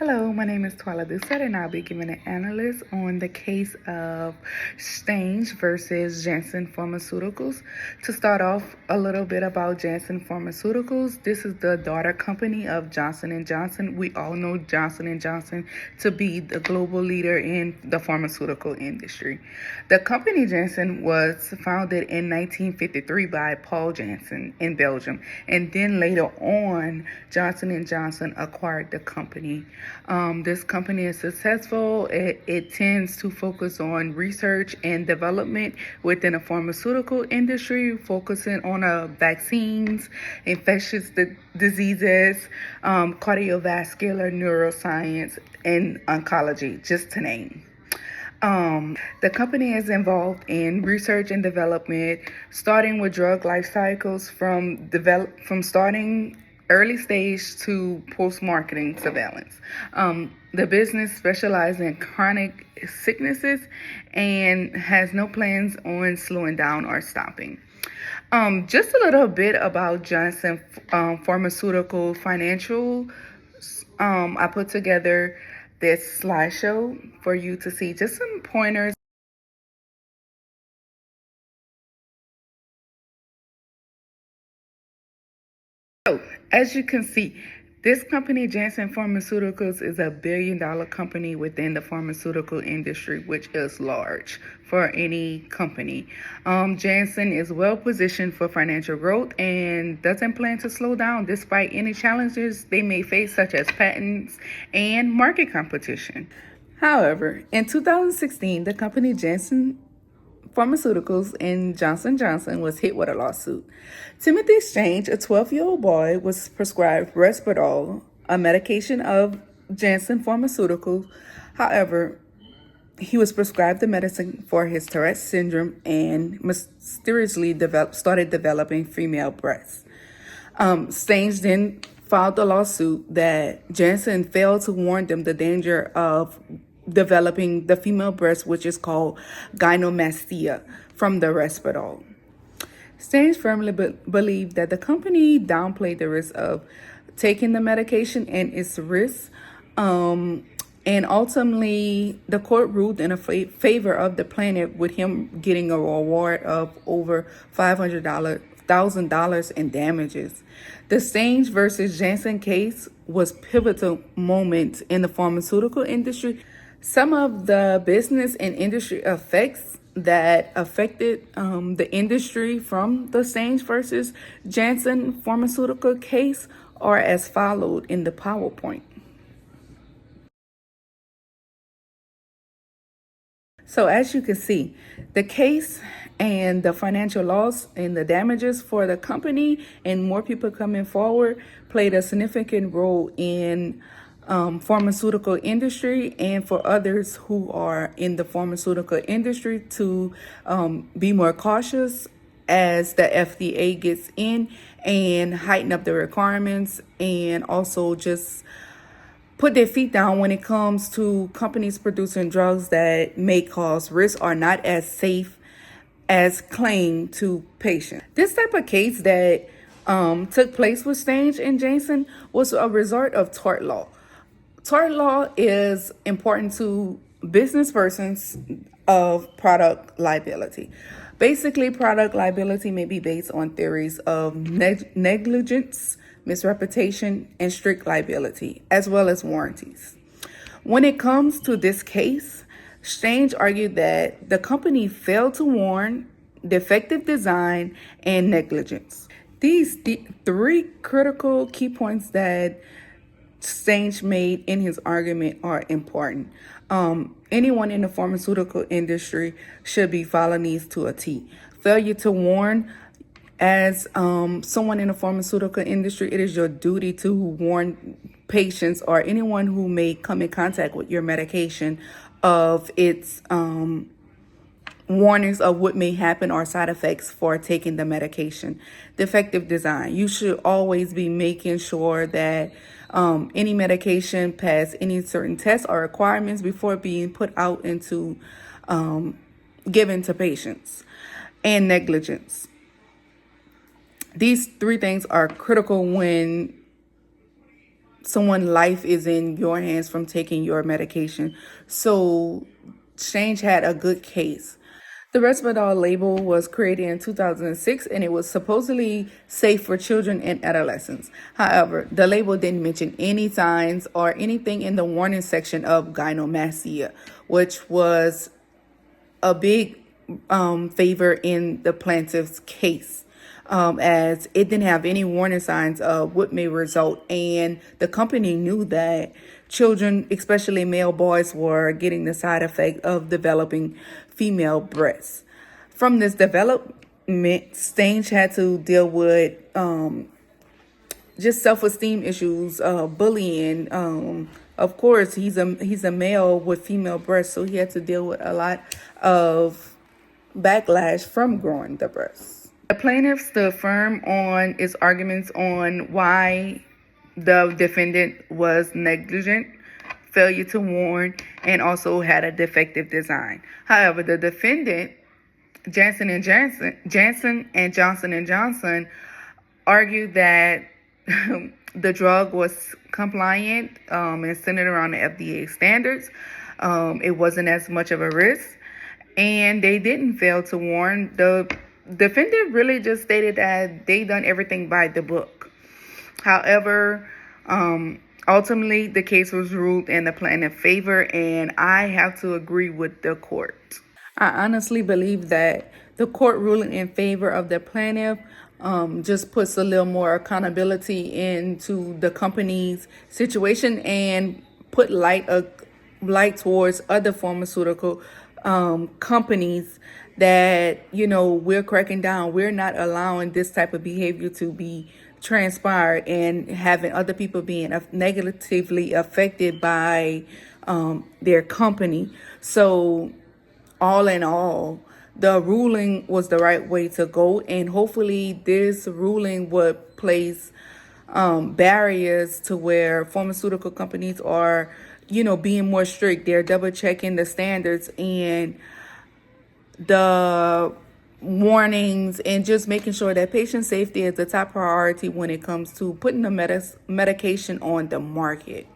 Hello, my name is Twila Doucette, and I'll be giving an analysis on the case of Stange versus Janssen Pharmaceuticals. To start off, a little bit about Janssen Pharmaceuticals. This is the daughter company of Johnson & Johnson. We all know Johnson & Johnson to be the global leader in the pharmaceutical industry. The company Janssen was founded in 1953 by Paul Janssen in Belgium, and then later on, Johnson & Johnson acquired the company. This company is successful. It tends to focus on research and development within the pharmaceutical industry, focusing on vaccines, infectious diseases, cardiovascular, neuroscience, and oncology, just to name. The company is involved in research and development, starting with drug life cycles from starting early stage to post-marketing surveillance. The business specializes in chronic sicknesses and has no plans on slowing down or stopping. Just a little bit about Janssen Pharmaceutical Financial. I put together this slideshow for you to see just some pointers. So, as you can see, this company, Janssen Pharmaceuticals, is a billion-dollar company within the pharmaceutical industry, which is large for any company. Janssen is well positioned for financial growth and doesn't plan to slow down despite any challenges they may face, such as patents and market competition. However, in 2016, the company Janssen Pharmaceuticals and Johnson & Johnson was hit with a lawsuit. Timothy Stange, a 12-year-old boy, was prescribed Risperdal, a medication of Janssen Pharmaceuticals. However, he was prescribed the medicine for his Tourette's syndrome and mysteriously started developing female breasts. Stange then filed a lawsuit that Janssen failed to warn them the danger of developing the female breast, which is called gynecomastia, from the Risperdal. Stange firmly believed that the company downplayed the risk of taking the medication and its risks. And ultimately, the court ruled in favor of the plaintiff, with him getting a reward of over $500,000 in damages. The Stange versus Janssen case was pivotal moment in the pharmaceutical industry. Some of the business and industry effects that affected the industry from the Stange versus Janssen pharmaceutical case are as followed in the PowerPoint. So as you can see, the case and the financial loss and the damages for the company and more people coming forward played a significant role in pharmaceutical industry, and for others who are in the pharmaceutical industry to be more cautious as the FDA gets in and heighten up the requirements, and also just put their feet down when it comes to companies producing drugs that may cause risk or not as safe as claimed to patients. This type of case that took place with Stange and Janssen was a result of tort law. Tort law is important to business persons of product liability. Basically, product liability may be based on theories of negligence, misrepresentation, and strict liability, as well as warranties. When it comes to this case, Stange argued that the company failed to warn, defective design, and negligence. These three critical key points that Stange made in his argument are important. Anyone in the pharmaceutical industry should be following these to a T. Failure to warn. As someone in the pharmaceutical industry, it is your duty to warn patients or anyone who may come in contact with your medication of its warnings of what may happen or side effects for taking the medication. Defective design. You should always be making sure that any medication pass any certain tests or requirements before being put out into given to patients. And negligence. These three things are critical when someone's life is in your hands from taking your medication. So Stange had a good case. The Respirol label was created in 2006 and it was supposedly safe for children and adolescents. However, the label didn't mention any signs or anything in the warning section of gynecomastia, which was a big favor in the plaintiff's case, as it didn't have any warning signs of what may result. And the company knew that children, especially male boys, were getting the side effect of developing female breasts. From this development, Stange had to deal with just self-esteem issues, bullying. Of course, he's a male with female breasts, so he had to deal with a lot of backlash from growing the breasts. The plaintiff stood firm on its arguments on why the defendant was negligent, failure to warn, and also had a defective design. However, the defendant, Janssen and Johnson, argued that the drug was compliant and centered around the FDA standards. It wasn't as much of a risk, and they didn't fail to warn. The defendant really just stated that they done everything by the book. However, ultimately, the case was ruled in the plaintiff's favor, and I have to agree with the court. I honestly believe that the court ruling in favor of the plaintiff just puts a little more accountability into the company's situation and put light towards other pharmaceutical companies that, we're cracking down. We're not allowing this type of behavior to be transpired and having other people being negatively affected by their company. So all in all, the ruling was the right way to go, and hopefully this ruling would place barriers to where pharmaceutical companies are, being more strict. They're double checking the standards and the warnings and just making sure that patient safety is the top priority when it comes to putting the medication on the market.